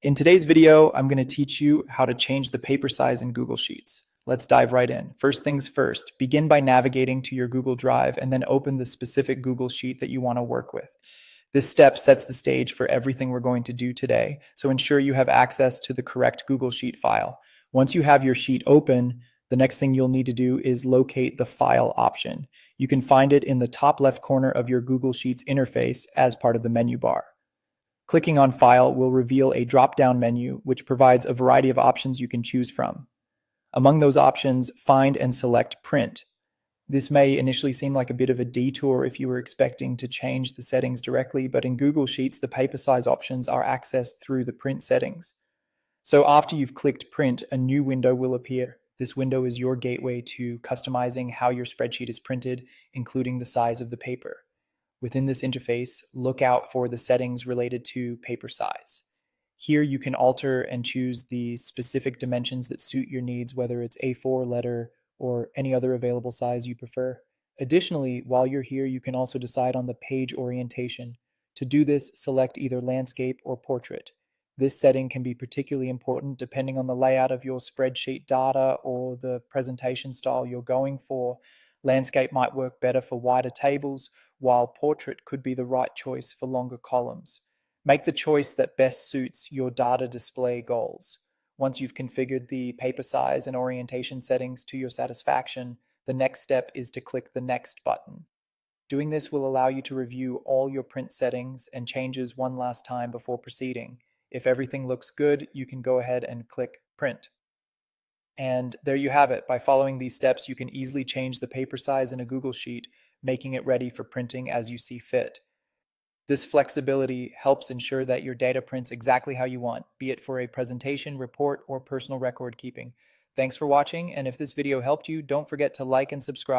In today's video, I'm going to teach you how to change the paper size in Google Sheets. Let's dive right in. First things first, begin by navigating to your Google Drive and then open the specific Google Sheet that you want to work with. This step sets the stage for everything we're going to do today, so ensure you have access to the correct Google Sheet file. Once you have your sheet open, the next thing you'll need to do is locate the File option. You can find it in the top left corner of your Google Sheets interface as part of the menu bar. Clicking on File will reveal a drop-down menu which provides a variety of options you can choose from. Among those options, find and select Print. This may initially seem like a bit of a detour if you were expecting to change the settings directly, but in Google Sheets, the paper size options are accessed through the print settings. So after you've clicked Print, a new window will appear. This window is your gateway to customizing how your spreadsheet is printed, including the size of the paper. Within this interface, look out for the settings related to paper size. Here you can alter and choose the specific dimensions that suit your needs, whether it's A4 letter or any other available size you prefer. Additionally, while you're here, you can also decide on the page orientation. To do this, select either landscape or portrait. This setting can be particularly important depending on the layout of your spreadsheet data or the presentation style you're going for. Landscape might work better for wider tables, while portrait could be the right choice for longer columns. Make the choice that best suits your data display goals. Once you've configured the paper size and orientation settings to your satisfaction, the next step is to click the Next button. Doing this will allow you to review all your print settings and changes one last time before proceeding. If everything looks good, you can go ahead and click Print. And there you have it. By following these steps, you can easily change the paper size in a Google Sheet, making it ready for printing as you see fit. This flexibility helps ensure that your data prints exactly how you want, be it for a presentation, report, or personal record keeping. Thanks for watching, and if this video helped you, don't forget to like and subscribe.